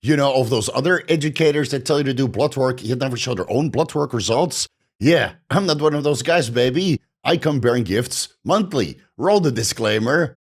You know, of those other educators that tell you to do blood work, yet never show their own blood work results? Yeah, I'm not one of those guys, baby. I come bearing gifts monthly. Roll the disclaimer.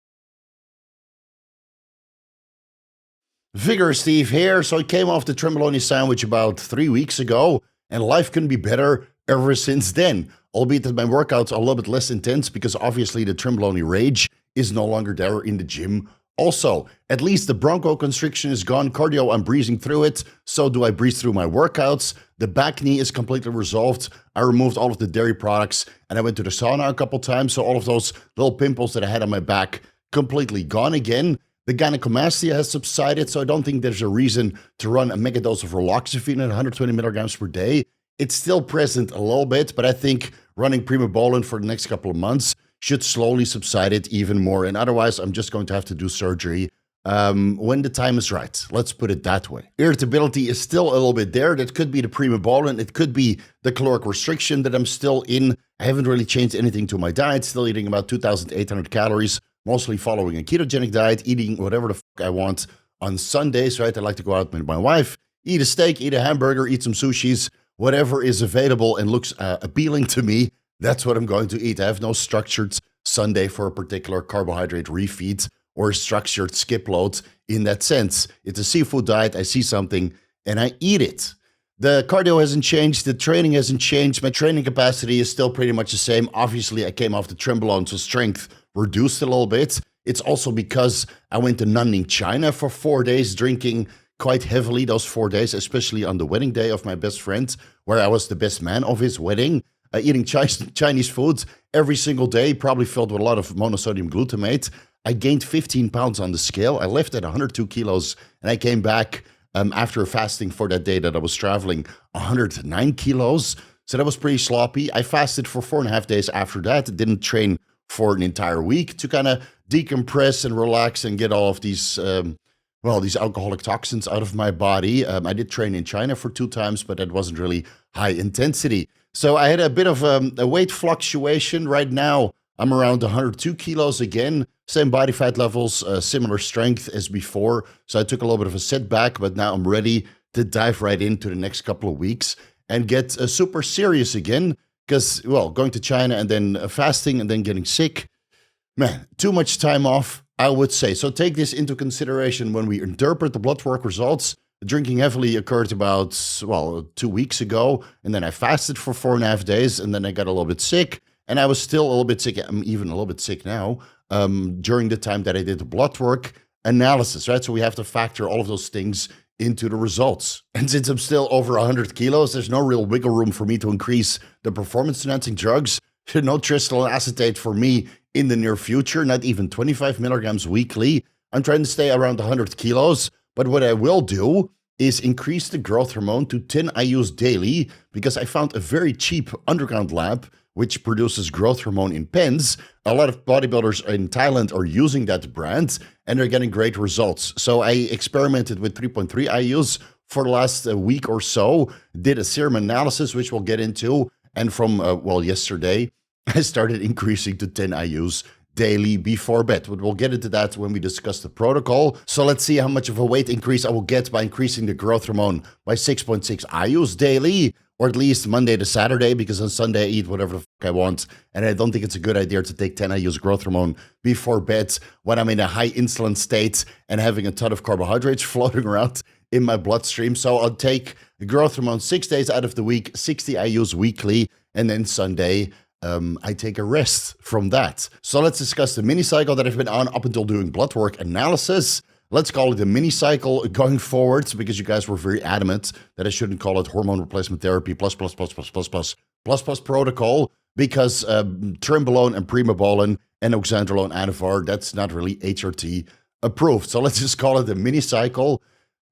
Vigorous Steve here. So I came off the Tremboloni sandwich about 3 weeks ago, and life couldn't be better ever since then. Albeit that my workouts are a little bit less intense because obviously the Tremboloni rage is no longer there in the gym. Also, at least the bronchoconstriction is gone. Cardio, I'm breezing through it. So do I breeze through my workouts. The back knee is completely resolved. I removed all of the dairy products and I went to the sauna a couple times. So all of those little pimples that I had on my back completely gone again. The gynecomastia has subsided, so I don't think there's a reason to run a megadose of raloxifene at 120 milligrams per day. It's still present a little bit, but I think running Primobolan for the next couple of months should slowly subside it even more. And otherwise, I'm just going to have to do surgery when the time is right. Let's put it that way. Irritability is still a little bit there. That could be the Primobolan. It could be the caloric restriction that I'm still in. I haven't really changed anything to my diet. Still eating about 2,800 calories, mostly following a ketogenic diet, eating whatever the fuck I want on Sundays, right? I like to go out with my wife, eat a steak, eat a hamburger, eat some sushis, whatever is available and looks appealing to me. That's what I'm going to eat. I have no structured Sunday for a particular carbohydrate refeed or structured skip load in that sense. It's a seafood diet. I see something and I eat it. The cardio hasn't changed. The training hasn't changed. My training capacity is still pretty much the same. Obviously, I came off the Trembolone, so strength reduced a little bit. It's also because I went to Nanning, China for 4 days, drinking quite heavily those 4 days, especially on the wedding day of my best friend, where I was the best man of his wedding. Eating Chinese foods every single day, probably filled with a lot of monosodium glutamate. I gained 15 pounds on the scale. I left at 102 kilos, and I came back after fasting for that day that I was traveling, 109 kilos. So that was pretty sloppy. I fasted for 4.5 days after that. Didn't train for an entire week to kind of decompress and relax and get all of these these alcoholic toxins out of my body. I did train in China for 2 times, but that wasn't really high intensity. So I had a bit of a weight fluctuation. Right now, I'm around 102 kilos again, same body fat levels, similar strength as before. So I took a little bit of a setback, but now I'm ready to dive right into the next couple of weeks and get super serious again. Because, well, going to China and then fasting and then getting sick, man, too much time off, I would say. So take this into consideration when we interpret the blood work results. Drinking heavily occurred about, 2 weeks ago, and then I fasted for 4.5 days, and then I got a little bit sick, and I was still a little bit sick. I'm even a little bit sick now during the time that I did the blood work analysis, right? So we have to factor all of those things into the results. And since I'm still over 100 kilos, there's no real wiggle room for me to increase the performance-enhancing drugs. No tristal acetate for me in the near future, not even 25 milligrams weekly. I'm trying to stay around 100 kilos, but what I will do is increase the growth hormone to 10 IUs daily because I found a very cheap underground lab which produces growth hormone in pens. A lot of bodybuilders in Thailand are using that brand and they're getting great results. So I experimented with 3.3 IUs for the last week or so, did a serum analysis, which we'll get into. And from, yesterday, I started increasing to 10 IUs daily before bed. But we'll get into that when we discuss the protocol. So let's see how much of a weight increase I will get by increasing the growth hormone by 6.6 IUs daily, or at least Monday to Saturday, because on Sunday I eat whatever the fuck I want. And I don't think it's a good idea to take 10 IUs growth hormone before bed when I'm in a high insulin state and having a ton of carbohydrates floating around in my bloodstream. So I'll take growth hormone 6 days out of the week, 60 IUs weekly, and then Sunday, I take a rest from that. So let's discuss the mini cycle that I've been on up until doing blood work analysis. Let's call it a mini cycle going forward because you guys were very adamant that I shouldn't call it hormone replacement therapy plus protocol because Trembolone and Primobolan and Oxandrolone Anavar, that's not really HRT approved. So let's just call it a mini cycle.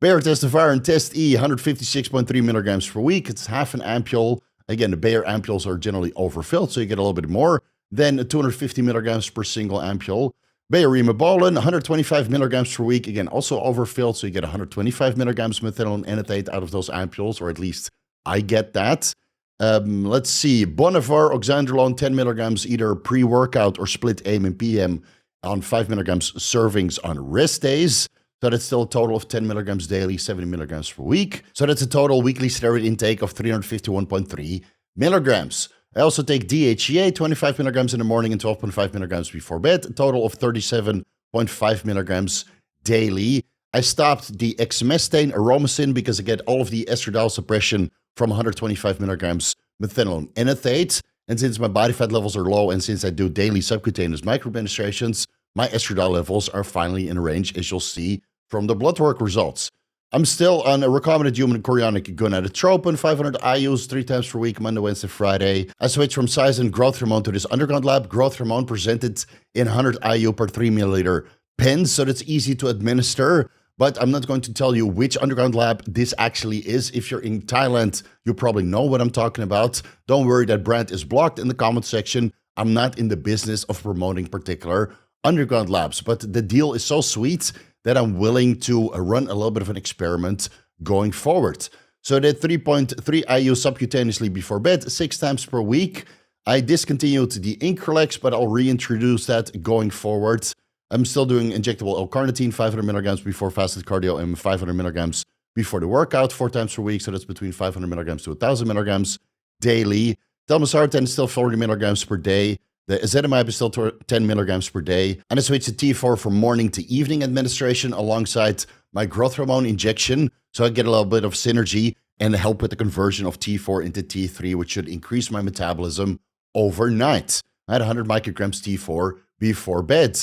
Bayer test of iron, test E, 156.3 milligrams per week. It's half an ampule. Again, the Bayer ampules are generally overfilled, so you get a little bit more than 250 milligrams per single ampule. Bayer Primobolan, 125 milligrams per week. Again, also overfilled, so you get 125 milligrams methylene enanthate out of those ampules, or at least I get that. Let's see, Bonivar, Oxandrolone, 10 milligrams, either pre-workout or split AM and PM on 5 milligrams servings on rest days. So that's still a total of 10 milligrams daily, 70 milligrams per week. So that's a total weekly steroid intake of 351.3 milligrams. I also take DHEA, 25 milligrams in the morning and 12.5 milligrams before bed, a total of 37.5 milligrams daily. I stopped the exemestane aromasin because I get all of the estradiol suppression from 125 milligrams methylene enanthate. And since my body fat levels are low and since I do daily subcutaneous microadministrations, my estradiol levels are finally in range, as you'll see from the blood work results. I'm still on a recombinant human chorionic gonadotropin, 500 IUs 3 times per week, Monday, Wednesday, Friday. I switched from size and growth hormone to this underground lab. Growth hormone presented in 100 IU per 3 milliliter pens, so that's easy to administer. But I'm not going to tell you which underground lab this actually is. If you're in Thailand, you probably know what I'm talking about. Don't worry, that brand is blocked in the comment section. I'm not in the business of promoting particular underground labs, but the deal is so sweet that I'm willing to run a little bit of an experiment going forward. So that 3.3 IU subcutaneously before bed, 6 times per week. I discontinued the Increlex, but I'll reintroduce that going forward. I'm still doing injectable L-carnitine, 500 milligrams before fasted cardio and 500 milligrams before the workout, 4 times per week. So that's between 500 milligrams to 1,000 milligrams daily. Telmisartan is still 40 milligrams per day. The ezetimibe is still 10 milligrams per day. And I switched to T4 from morning to evening administration alongside my growth hormone injection. So I get a little bit of synergy and help with the conversion of T4 into T3, which should increase my metabolism overnight. I had 100 micrograms T4 before bed.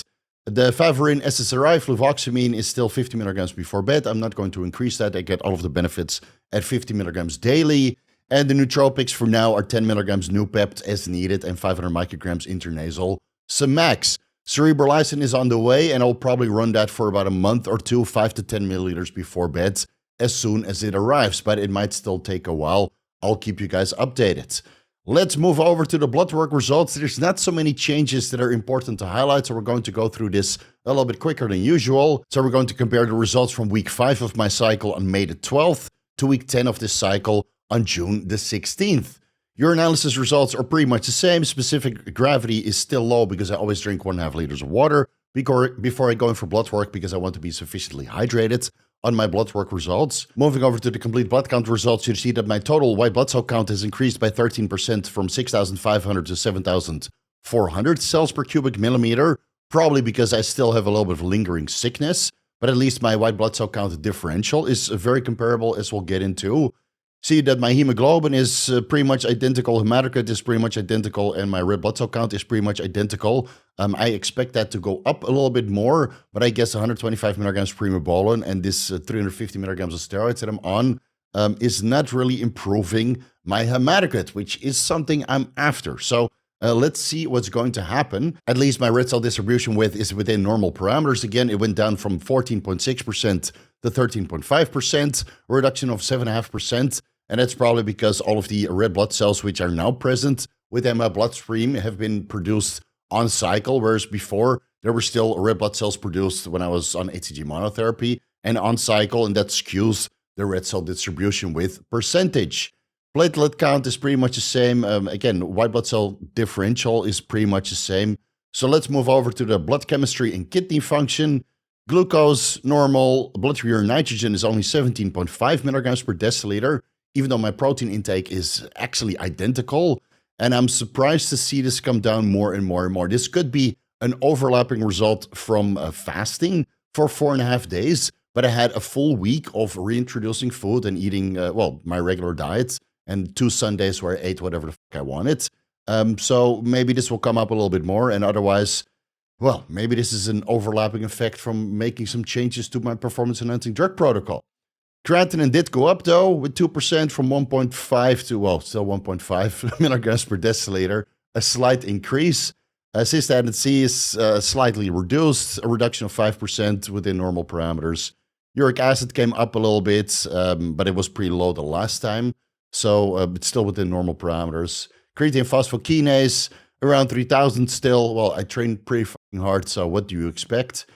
The Favorin SSRI fluvoxamine is still 50 milligrams before bed. I'm not going to increase that. I get all of the benefits at 50 milligrams daily. And the nootropics for now are 10 milligrams Noopept as needed and 500 micrograms intranasal Semax. Cerebrolizin is on the way, and I'll probably run that for about a month or two, 5 to 10 milliliters before bed as soon as it arrives, but it might still take a while. I'll keep you guys updated. Let's move over to the blood work results. There's not so many changes that are important to highlight, so we're going to go through this a little bit quicker than usual. So we're going to compare the results from week 5 of my cycle on May the 12th to week 10 of this cycle on June the 16th. Urinalysis results are pretty much the same. Specific gravity is still low because I always drink 1.5 liters of water before I go in for blood work because I want to be sufficiently hydrated on my blood work results. Moving over to the complete blood count results, you see that my total white blood cell count has increased by 13% from 6,500 to 7,400 cells per cubic millimeter, probably because I still have a little bit of lingering sickness, but at least my white blood cell count differential is very comparable, as we'll get into. See that my hemoglobin is pretty much identical, hematocrit is pretty much identical, and my red blood cell count is pretty much identical. I expect that to go up a little bit more, but I guess 125 milligrams primobolan and this 350 milligrams of steroids that I'm on is not really improving my hematocrit, which is something I'm after. So let's see what's going to happen. At least my red cell distribution width is within normal parameters. Again, it went down from 14.6% to 13.5%, a reduction of 7.5%. And that's probably because all of the red blood cells, which are now present within my bloodstream, have been produced on cycle, whereas before there were still red blood cells produced when I was on HCG monotherapy and on cycle, and that skews the red cell distribution with percentage. Platelet count is pretty much the same. Again, white blood cell differential is pretty much the same. So let's move over to the blood chemistry and kidney function. Glucose, normal. Blood urine nitrogen is only 17.5 milligrams per deciliter, even though my protein intake is actually identical. And I'm surprised to see this come down more and more and more. This could be an overlapping result from fasting for 4.5 days, but I had a full week of reintroducing food and eating, my regular diet, and 2 Sundays where I ate whatever the fuck I wanted. So maybe this will come up a little bit more, and otherwise, well, maybe this is an overlapping effect from making some changes to my performance-enhancing drug protocol. Creatinine did go up, though, with 2% from 1.5 to, still 1.5 milligrams per deciliter, a slight increase. Cystatin C is slightly reduced, a reduction of 5% within normal parameters. Uric acid came up a little bit, but it was pretty low the last time, so it's still within normal parameters. Creatine phosphokinase, around 3,000 still. Well, I trained pretty fucking hard, so what do you expect?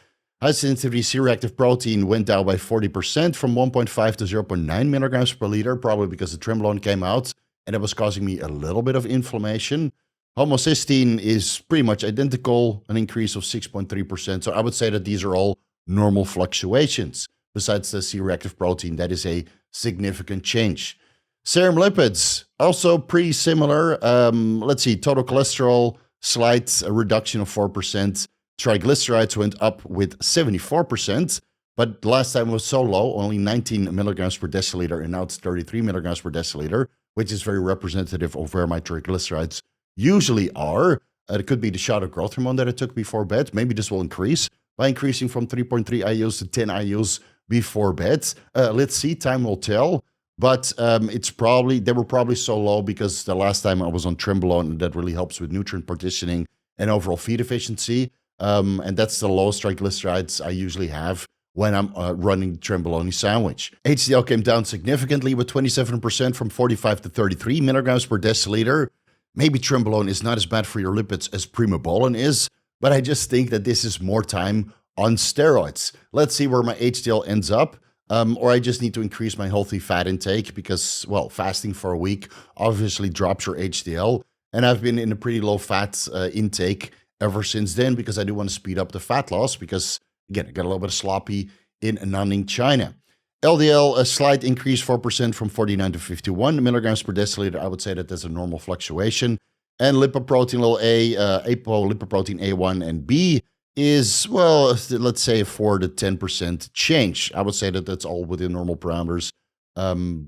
High sensitivity C-reactive protein went down by 40% from 1.5 to 0.9 milligrams per liter, probably because the trembolone came out and it was causing me a little bit of inflammation. Homocysteine is pretty much identical, an increase of 6.3%. So I would say that these are all normal fluctuations. Besides the C-reactive protein, that is a significant change. Serum lipids, also pretty similar. Let's see, total cholesterol, slight reduction of 4%. Triglycerides went up with 74%, but last time it was so low, only 19 milligrams per deciliter, and now it's 33 milligrams per deciliter, which is very representative of where my triglycerides usually are. It could be the shot of growth hormone that I took before bed. Maybe this will increase by increasing from 3.3 IUs to 10 IUs before bed. Let's see, time will tell. But they were probably so low because the last time I was on Trenbolone, and that really helps with nutrient partitioning and overall feed efficiency. And that's the lowest triglycerides I usually have when I'm running the Trenbolone sandwich. HDL came down significantly with 27% from 45 to 33 milligrams per deciliter. Maybe Trenbolone is not as bad for your lipids as Primobolan is, but I just think that this is more time on steroids. Let's see where my HDL ends up. Or I just need to increase my healthy fat intake because, well, fasting for a week obviously drops your HDL. And I've been in a pretty low fat intake ever since then because I do want to speed up the fat loss because, again, I got a little bit of sloppy in Nanning, China. LDL, a slight increase, 4% from 49 to 51 milligrams per deciliter. I would say that that's a normal fluctuation. And lipoprotein little a, apolipoprotein A1 and B is, well, let's say 4 to 10% change. I would say that that's all within normal parameters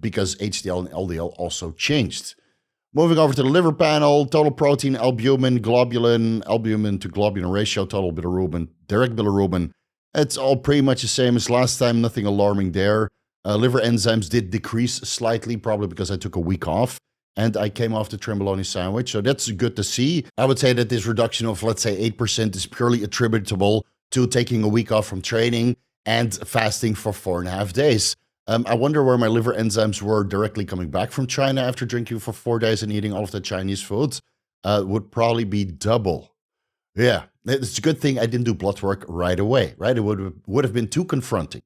because HDL and LDL also changed. Moving over to the liver panel, total protein, albumin, globulin, albumin to globulin ratio, total bilirubin, direct bilirubin. It's all pretty much the same as last time, nothing alarming there. Liver enzymes did decrease slightly, probably because I took a week off. And I came off the Trenbolone sandwich, so that's good to see. I would say that this reduction of, let's say, 8% is purely attributable to taking a week off from training and fasting for 4.5 days. I wonder where my liver enzymes were directly coming back from China after drinking for 4 days and eating all of the Chinese foods. Would probably be double. Yeah, it's a good thing I didn't do blood work right away, right? It would have been too confronting.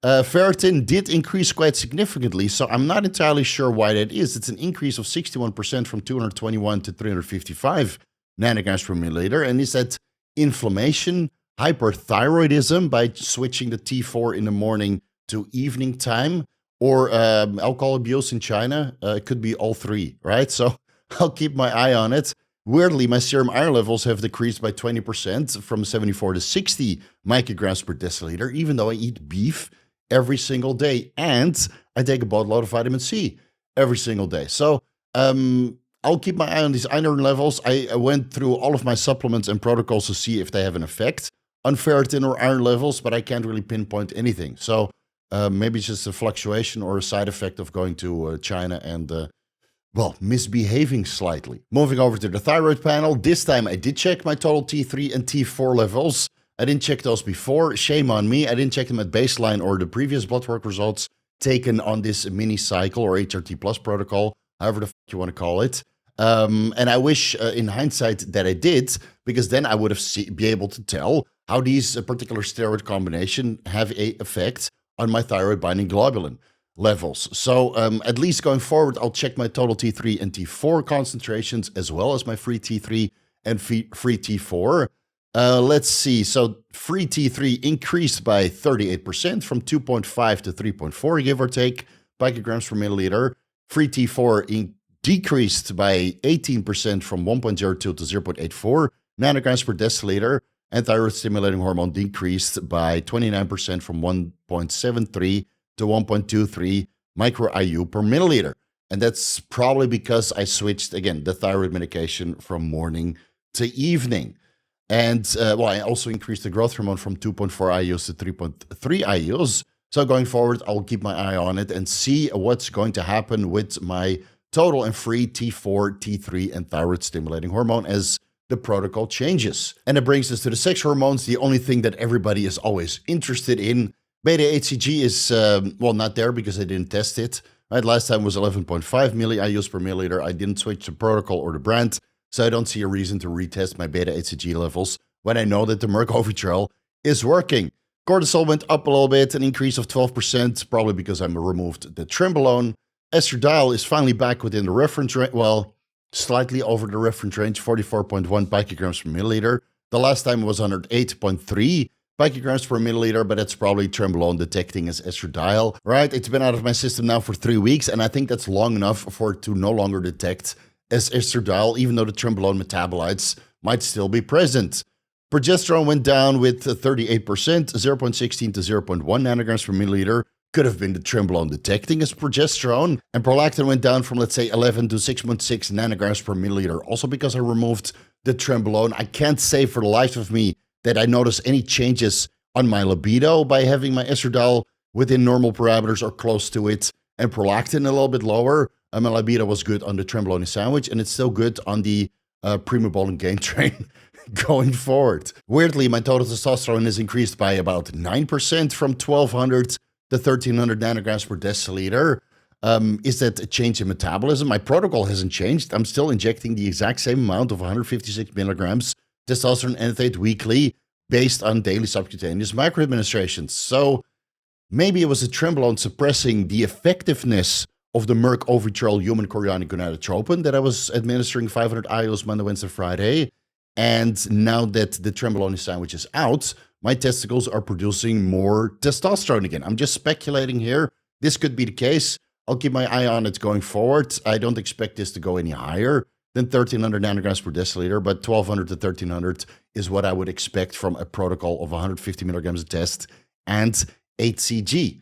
Ferritin did increase quite significantly, so I'm not entirely sure why that is. It's an increase of 61% from 221 to 355 nanograms per milliliter. And is that inflammation, hyperthyroidism by switching the T4 in the morning to evening time, or alcohol abuse in China? It could be all three, right? So I'll keep my eye on it. Weirdly, my serum iron levels have decreased by 20% from 74 to 60 micrograms per deciliter, even though I eat beef every single day, and I take a boatload of vitamin C every single day. So I'll keep my eye on these iron levels. I went through all of my supplements and protocols to see if they have an effect on ferritin or iron levels, but I can't really pinpoint anything. So maybe it's just a fluctuation or a side effect of going to China and, well, misbehaving slightly. Moving over to the thyroid panel, this time I did check my total T3 and T4 levels. I didn't check those before. Shame on me. I didn't check them at baseline or the previous blood work results taken on this mini cycle or HRT plus protocol, however the fuck you want to call it. And I wish in hindsight that I did, because then I would have be able to tell how these particular steroid combination have a effect on my thyroid binding globulin levels. So at least going forward, I'll check my total T3 and T4 concentrations as well as my free T3 and free T4. Let's see. So free T3 increased by 38% from 2.5 to 3.4, give or take, picograms per milliliter. Free T4 decreased by 18% from 1.02 to 0.84 nanograms per deciliter. And thyroid stimulating hormone decreased by 29% from 1.73 to 1.23 micro IU per milliliter. And that's probably because I switched, again, the thyroid medication from morning to evening. And, well, I also increased the growth hormone from 2.4 IUs to 3.3 IUs. So going forward, I'll keep my eye on it and see what's going to happen with my total and free T4, T3, and thyroid stimulating hormone as the protocol changes. And it brings us to the sex hormones, the only thing that everybody is always interested in. Beta-HCG is, well, not there because I didn't test it. Right, last time was 11.5 milli-IUs per milliliter. I didn't switch the protocol or the brand, so I don't see a reason to retest my beta-HCG levels when I know that the Mercovitrol is working. Cortisol went up a little bit, an increase of 12%, probably because I removed the Trenbolone. Estradiol is finally back within the reference range, well, slightly over the reference range, 44.1 picograms per milliliter. The last time it was 108.3 picograms per milliliter, but that's probably trenbolone detecting as estradiol, right? It's been out of my system now for 3 weeks, and I think that's long enough for it to no longer detect as estradiol, even though the trenbolone metabolites might still be present. Progesterone went down with 38%, 0.16 to 0.1 nanograms per milliliter. Could have been the trenbolone detecting as progesterone. And prolactin went down from, let's say, 11 to 6.6 nanograms per milliliter. Also because I removed the trenbolone, I can't say for the life of me that I notice any changes on my libido by having my estradiol within normal parameters or close to it, and prolactin a little bit lower. My libido was good on the trenbolone sandwich, and it's still good on the primobolan gain train going forward. Weirdly, my total testosterone has increased by about 9% from 1,200 to 1,300 nanograms per deciliter. Is that a change in metabolism? My protocol hasn't changed. I'm still injecting the exact same amount of 156 milligrams testosterone enanthate weekly based on daily subcutaneous microadministrations. So maybe it was a trenbolone suppressing the effectiveness of the Merck Ovitrol human chorionic gonadotropin that I was administering 500 IUs Monday, Wednesday, Friday. And now that the trenbolone sandwich is out, my testicles are producing more testosterone again. I'm just speculating here. This could be the case. I'll keep my eye on it going forward. I don't expect this to go any higher than 1,300 nanograms per deciliter, but 1,200 to 1,300 is what I would expect from a protocol of 150 milligrams a test and 8 kg.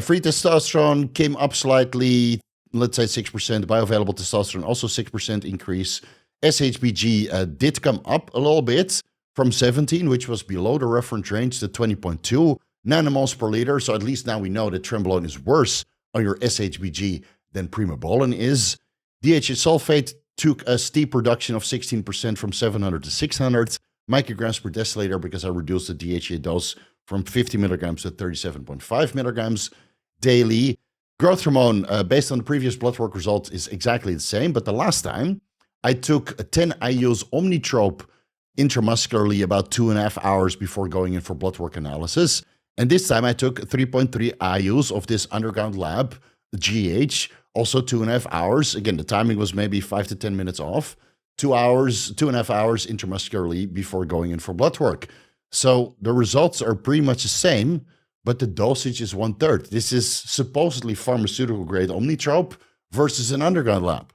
Free testosterone came up slightly, let's say 6%. Bioavailable testosterone also 6% increase. SHBG did come up a little bit from 17, which was below the reference range, to 20.2 nanomoles per liter. So at least now we know that trenbolone is worse on your SHBG than primobolan is. DHA sulfate took a steep reduction of 16% from 700 to 600 micrograms per deciliter because I reduced the DHA dose from 50 milligrams to 37.5 milligrams daily. Growth hormone, based on the previous blood work results, is exactly the same, but the last time I took 10 IUs Omnitrope intramuscularly about 2.5 hours before going in for blood work analysis. And this time I took 3.3 IUs of this underground lab, GH, also 2.5 hours. Again, the timing was maybe 5 to 10 minutes off. 2.5 hours intramuscularly before going in for blood work. So the results are pretty much the same, but the dosage is 1/3. This is supposedly pharmaceutical grade Omnitrope versus an underground lab.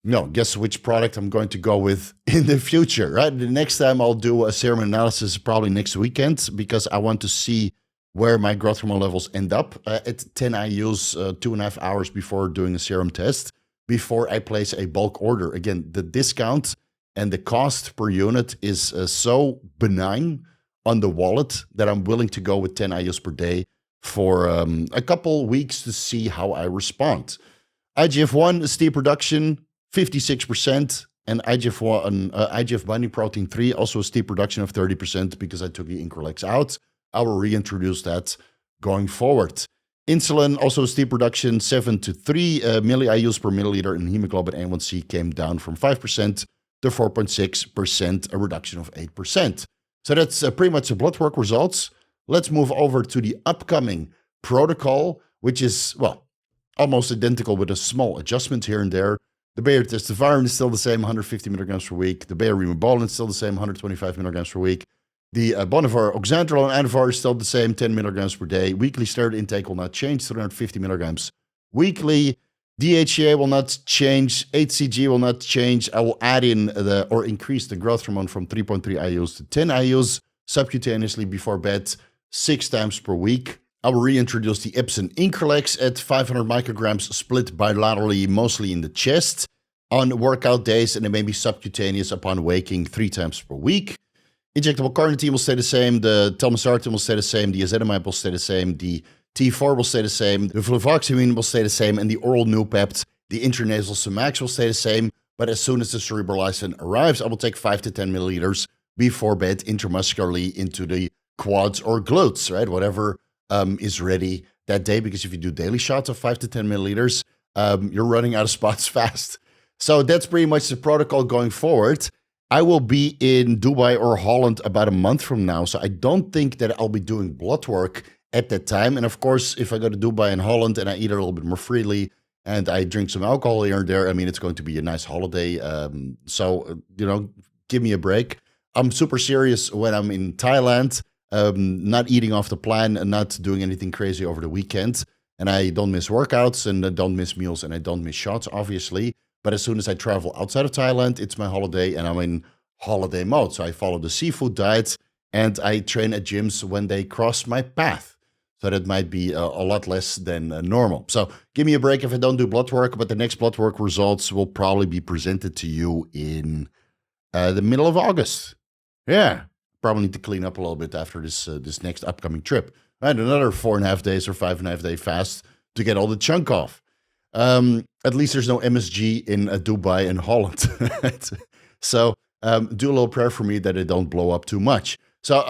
No, guess which product I'm going to go with in the future, right? The next time I'll do a serum analysis is probably next weekend because I want to see where my growth hormone levels end up at 10 IUs 2.5 hours before doing a serum test, before I place a bulk order. Again, the discount and the cost per unit is so benign on the wallet that I'm willing to go with 10 IUs per day for a couple weeks to see how I respond. IGF-1, steep reduction, 56%, and IGF binding protein 3, also a steep reduction of 30% because I took the Increlex out. I will reintroduce that going forward. Insulin, also a steep reduction, 7 to 3 milli-IUs per milliliter, and hemoglobin A1C came down from 5% to 4.6%, a reduction of 8%. So that's pretty much the blood work results. Let's move over to the upcoming protocol, which is, well, almost identical with a small adjustment here and there. The Bayer testivirin is still the same, 150 milligrams per week. The Bayer Rimabolan is still the same, 125 milligrams per week. The Bonivar oxandrolone Anavar is still the same, 10 milligrams per day. Weekly steroid intake will not change, 350 milligrams weekly. DHEA will not change, HCG will not change. I will add in or increase the growth hormone from 3.3 IUs to 10 IUs subcutaneously before bed 6 times per week. I will reintroduce the Ipsen Increlex at 500 micrograms split bilaterally, mostly in the chest on workout days, and then maybe subcutaneous upon waking 3 times per week. Injectable carnitine will stay the same. The telmisartan will stay the same. The ezetimibe will stay the same. The T4 will stay the same. The fluvoxamine will stay the same. And the oral Nupept, the intranasal Sumax will stay the same. But as soon as the cerebrolizin arrives, I will take 5 to 10 milliliters before bed intramuscularly into the quads or glutes, right? Whatever is ready that day. Because if you do daily shots of 5 to 10 milliliters, you're running out of spots fast. So that's pretty much the protocol going forward. I will be in Dubai or Holland about a month from now, so I don't think that I'll be doing blood work at that time. And of course, if I go to Dubai and Holland and I eat a little bit more freely and I drink some alcohol here and there, I mean, it's going to be a nice holiday. So, give me a break. I'm super serious when I'm in Thailand, not eating off the plan and not doing anything crazy over the weekend. And I don't miss workouts and I don't miss meals and I don't miss shots, obviously. But as soon as I travel outside of Thailand, it's my holiday and I'm in holiday mode. So I follow the seafood diet and I train at gyms when they cross my path. So that might be a lot less than normal. So give me a break if I don't do blood work, but the next blood work results will probably be presented to you in the middle of August. Yeah, probably need to clean up a little bit after this next upcoming trip. And another 4.5 days or 5.5 day fast to get all the chunk off. At least there's no MSG in Dubai and Holland. So do a little prayer for me that it don't blow up too much. So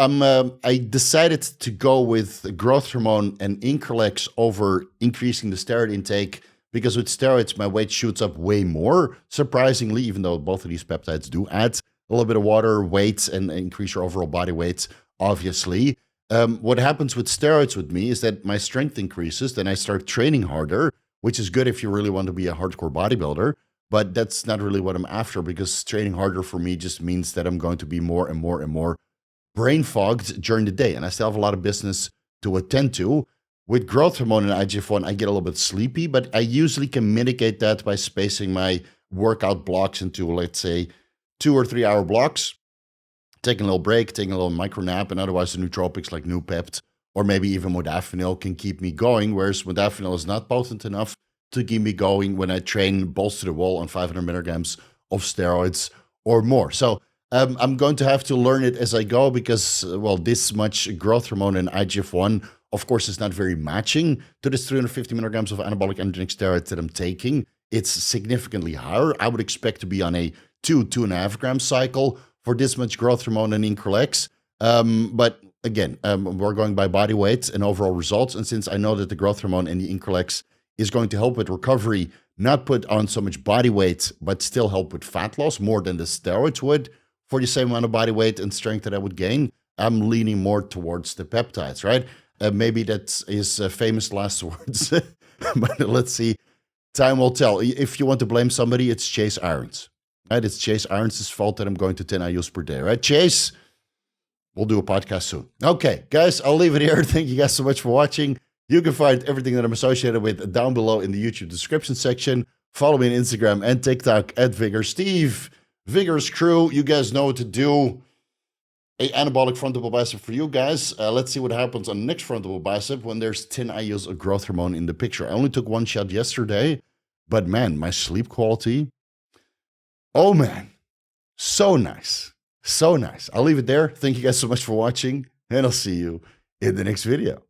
I decided to go with growth hormone and Increlex over increasing the steroid intake because with steroids, my weight shoots up way more, surprisingly, even though both of these peptides do add a little bit of water, weight, and increase your overall body weight, obviously. What happens with steroids with me is that my strength increases, then I start training harder, which is good if you really want to be a hardcore bodybuilder, but that's not really what I'm after because training harder for me just means that I'm going to be more and more and more brain fogged during the day. And I still have a lot of business to attend to. With growth hormone and IGF-1, I get a little bit sleepy, but I usually can mitigate that by spacing my workout blocks into, let's say, 2 or 3 hour blocks, taking a little break, taking a little micro nap, and otherwise the nootropics like Nupept or maybe even modafinil can keep me going, whereas modafinil is not potent enough to keep me going when I train balls to the wall on 500 milligrams of steroids or more. So I'm going to have to learn it as I go because, well, this much growth hormone and IGF-1, of course, is not very matching to this 350 milligrams of anabolic androgenic steroids that I'm taking. It's significantly higher. I would expect to be on a 2.5 gram cycle for this much growth hormone and Increlex. But again, we're going by body weight and overall results. And since I know that the growth hormone and the Increlex is going to help with recovery, not put on so much body weight, but still help with fat loss more than the steroids would for the same amount of body weight and strength that I would gain, I'm leaning more towards the peptides, right? Maybe that's his famous last words, but let's see. Time will tell. If you want to blame somebody, it's Chase Irons. Right? It's Chase Irons' fault that I'm going to 10 IUs per day, right? Chase, we'll do a podcast soon. Okay, guys, I'll leave it here. Thank you guys so much for watching. You can find everything that I'm associated with down below in the YouTube description section. Follow me on Instagram and TikTok at Vigorous Steve. Vigorous crew, you guys know what to do. A anabolic frontal bicep for you guys. Let's see what happens on the next frontal bicep when there's 10 IUs of growth hormone in the picture. I only took one shot yesterday, but man, my sleep quality, oh man, so nice. So nice. I'll leave it there. Thank you guys so much for watching, and I'll see you in the next video.